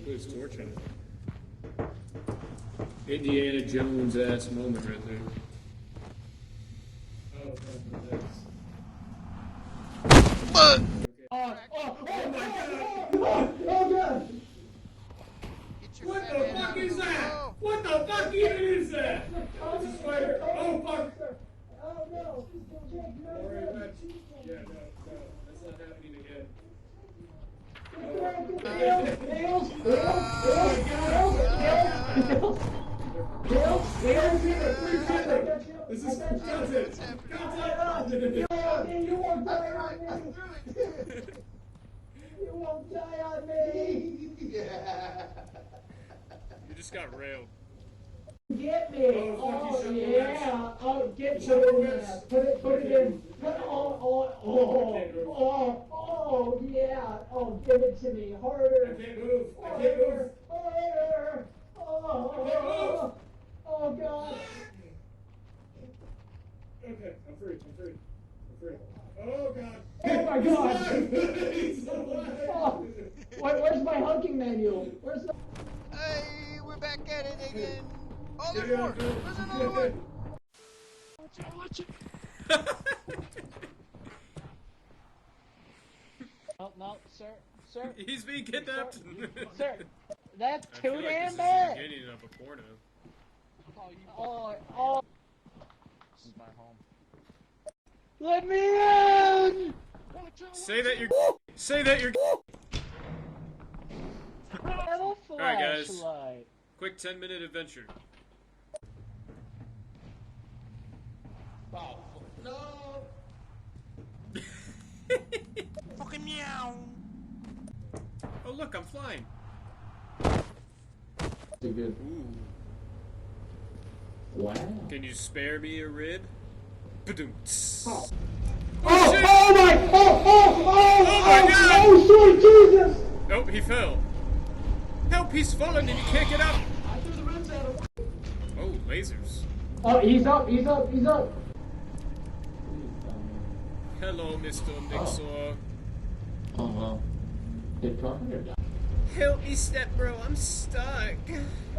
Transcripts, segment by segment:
Put his torch on it. Indiana Jones ass moment right there. Oh my god! Oh god! What the fuck is that? What the fuck even is that? It's a spider. Oh fuck! Oh no! Yeah, no, that's not happening again. Nails! This is content! You won't die on me! You won't die on me! You just got railed. Get me! Oh yeah! Oh, get it in there! Put it in! Oh yeah! Oh, give it to me! Harder! I can't move! I can't move! Harder! Oh god! Okay, I'm free. Oh god! Oh my god! He's alive! Oh, where's my hunting manual? Where's the... Hey, we're back at it again. Oh, there's Yeah, more. There's another one. Watch it. No, sir. He's being kidnapped! Sir, that's I too feel like damn this is the bad. beginning of a porno. Oh. This is my home. Let me in! Say that you're I have a Alright, guys. flashlight. Quick 10-minute adventure. Oh, no. Fucking meow. Oh look, I'm flying. Too good. Ooh. Wow. Can you spare me a rib? Ba-doom. Oh. Oh, shit! Oh my! Oh my God! Oh sweet Jesus! Nope, he fell. Help, he's fallen and he can't get up. I threw the rims at him. Oh, lasers. Oh, he's up. Hello, Mr. Mixer. Oh well. Did Carpenter die? Help me, step bro, I'm stuck.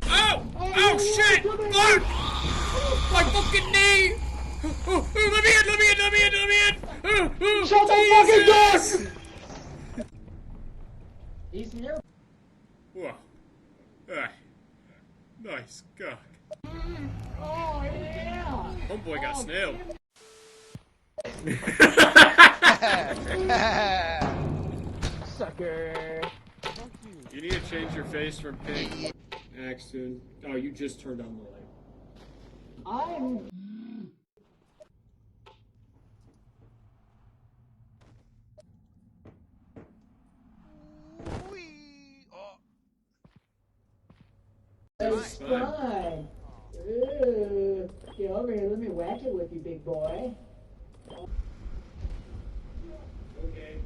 Oh! Oh, shit! Fuck! My fucking knee! Let me in! Shut the fucking door! He's near. Whoa. Ah. Nice cock. Oh yeah! Homeboy got snailed. Sucker! You need to change your face from pink. Axton. Oh, you just turned on the light. I'm. Wee. Oh. It's fine. Ooh. Get over here. Let me whack it with you, big boy. Okay.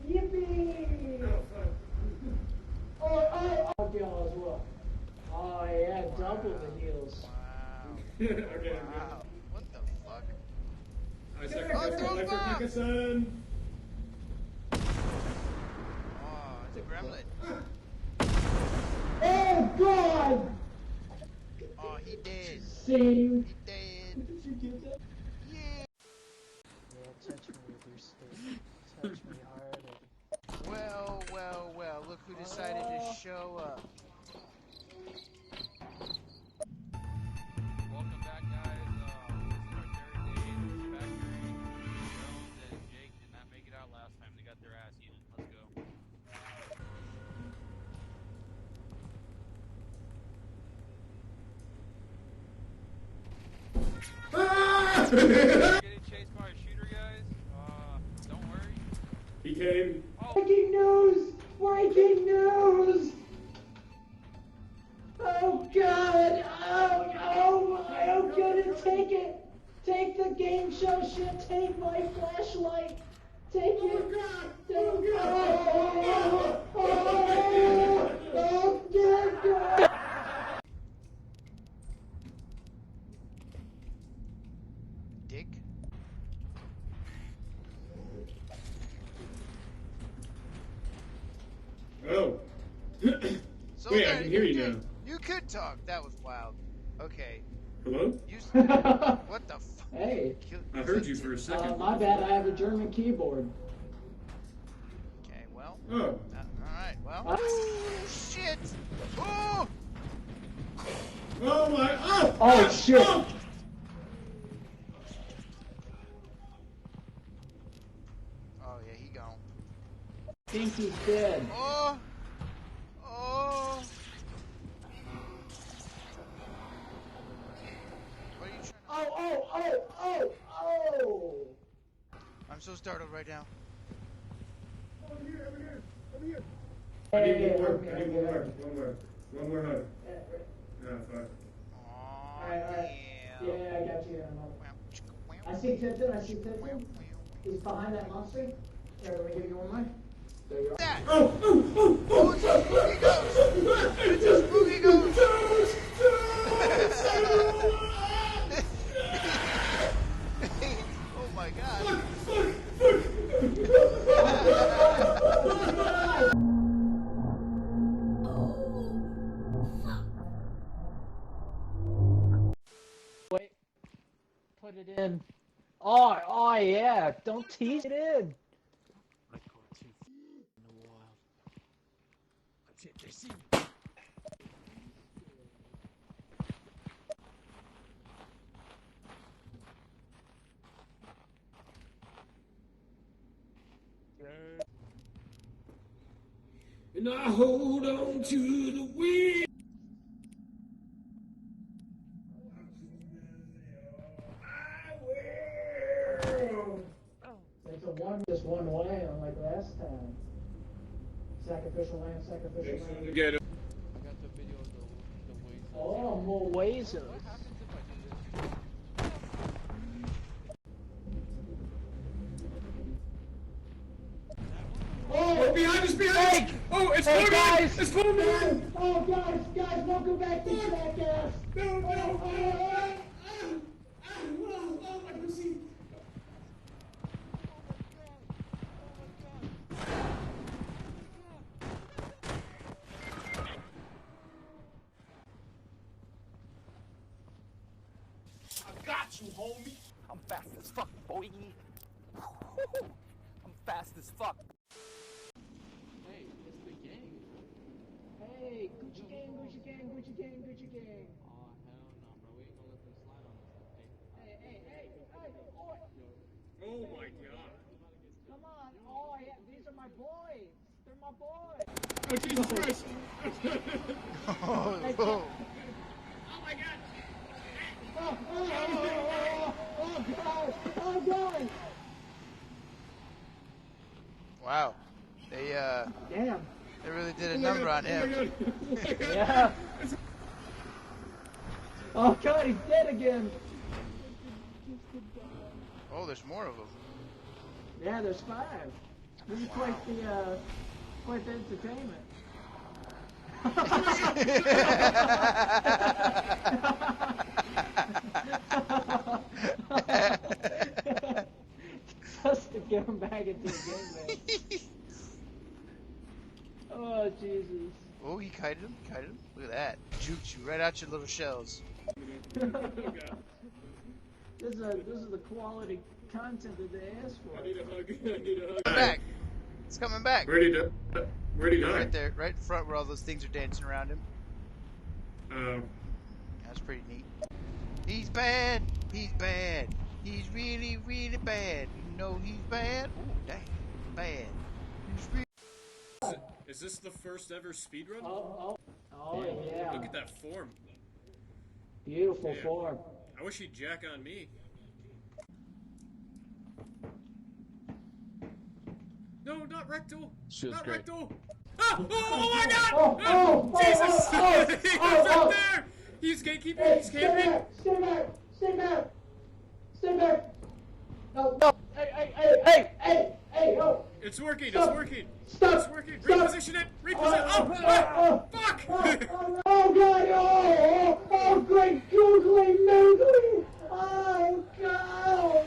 Yippee! Oh, fuck. Oh, deal as well. Oh yeah, double the heels. Wow. Okay. Wow. What the fuck? I sacrifice my son. Oh, it's a gremlin. Oh God! Oh, he dead. Sing. He dead. Did you get that? Yeah. Yeah, touch me with your stick. Touch me harder. Well. Look who decided to show up. Welcome back, guys. This is our third day in the factory. Jones and Jake did not make it out last time. They got their ass eaten. Let's go. Getting chased by a shooter, guys. Don't worry. He came. Oh, Breaking news! Breaking news! Oh God! Oh, I'm gonna take it! Take the game show shit! Take my flashlight! Take it! Oh God! Oh dear God! Jake. Oh. So Wait, I then can hear you did- now. You could talk. That was wild. Okay. Hello? What the fuck? Hey, I heard you for a second. my bad. I have a German keyboard. Okay, well. Oh. Alright, well. Ah. Shit! Oh! Oh my. Oh! Oh shit! Oh! Oh, yeah, he gone. I think he's dead. Oh! Oh! What are you trying to... Oh! I'm so startled right now. Over here, over here, over here. Hey, I need one more. okay, I need okay. one more hug. Ah, fuck. Oh, Alright. Yeah, I got you. I see Tipton. He's behind that monster. Here, let me give you one more. There you are. That! Oh! Oh! Oh! Oh, it's a spooky ghost! It's a spooky ghost! Oh my god. Wait. Put it in. Oh yeah. Don't tease it in. And I hold on to the wind. It's a one, just one way, unlike last time. Sacrificial lamb. Get him. I got the video of the ways. Oh, more ways. What happens if I do this? Oh, behind us, behind us! Oh, it's Hey, coming! guys! It's coming! Oh, guys, welcome back to Jackass. No! I can see. I got you, homie. I'm fast as fuck, boy. I'm fast as fuck. Hey, it's the gang. Hey, Gucci gang. Oh, hell no, bro. We ain't gonna let them slide on us. Hey, boy. Oh my god. Come on. Oh, yeah, these are my boys. They're my boys. Oh, Jesus Christ! Oh, Hey, oh. Oh my god! Oh, God. Wow. They Damn. they really did a number on him. Yeah. Oh, God, he's dead again. Oh, there's more of them. Yeah, there's 5. This is quite the entertainment. Just to get him back into the game, man. Oh, Jesus. Oh, he kited him. Look at that. Juked you right out your little shells. Oh god. This is the quality content that they asked I for. need a hug. I need a hug. Come back. It's coming back. Where'd he die? Where'd he die? Right there, right in front where all those things are dancing around him. That's pretty neat. He's bad. He's bad. He's really, really bad. You know he's bad. Oh, dang. Bad. He's really... Is this the first ever speedrun? Oh, yeah. Look at that form. Beautiful Yeah. form. I wish he'd jack on me. No, not rectal. Shit's Not great. rectal. Ah! Oh my god! Oh, Jesus! He was oh. up there! He's gatekeeping, Hey, he's stay camping. back! Stay back! No! Hey! Oh! It's working, Stop. it's working. Stop. It's working. Stop. Reposition it! Reposition Oh! Fuck! Oh God! Oh, great googly moogly! Oh God!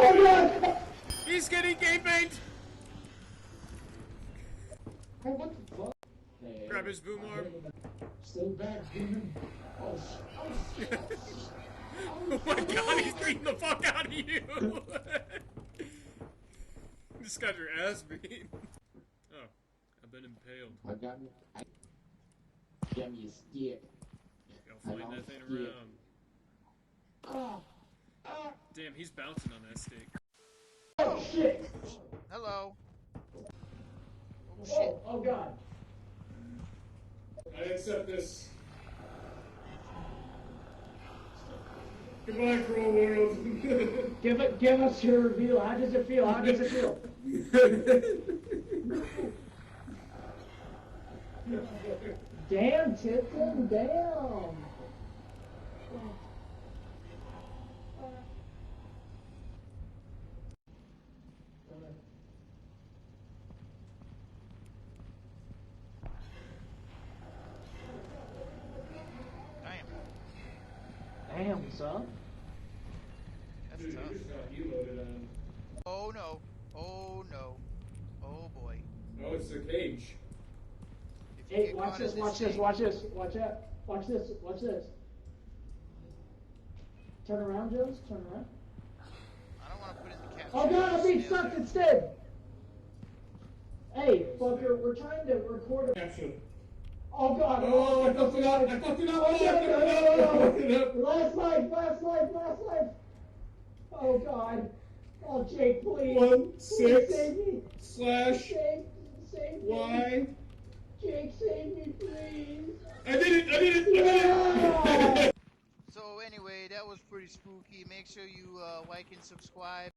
Oh god! He's getting game banged! Hey, what the fuck? Hey, Grab his boom arm. stay back, demon. Oh, Oh my god, he's beating the fuck out of you! Just got your ass beat. Oh, I've been impaled. I got me. Give me a stick. Go fling that thing around. Damn, he's bouncing on that stick. Oh shit! Hello. Oh shit. Oh god. I accept this. Goodbye, cruel world. Give us your review. How does it feel? How does it feel? Damn, Tipton, damn. Damn. Damn, son. That's Dude, tough. you just got heloaded on. Oh no. Oh no. Oh boy. Oh, it's the cage. If you Hey, get watch caught this, in watch this, thing- watch this, watch out. Watch this, watch this. Turn around, Jones, turn around. I don't want to put in the capture. Oh god, I'm being Snail sucked there. instead! Hey, fucker, we're trying to record a... Capture. Oh god! Oh, I fucked it up! I fucked it up! Oh, Oh, I fucked it up! Last life, last life, last life! Oh god! Oh Jake, please! 1, Please 6, save me! slash, Save me! Y. Jake, save me, please! I did it! I did it! I did it! So anyway, that was pretty spooky. Make sure you like and subscribe.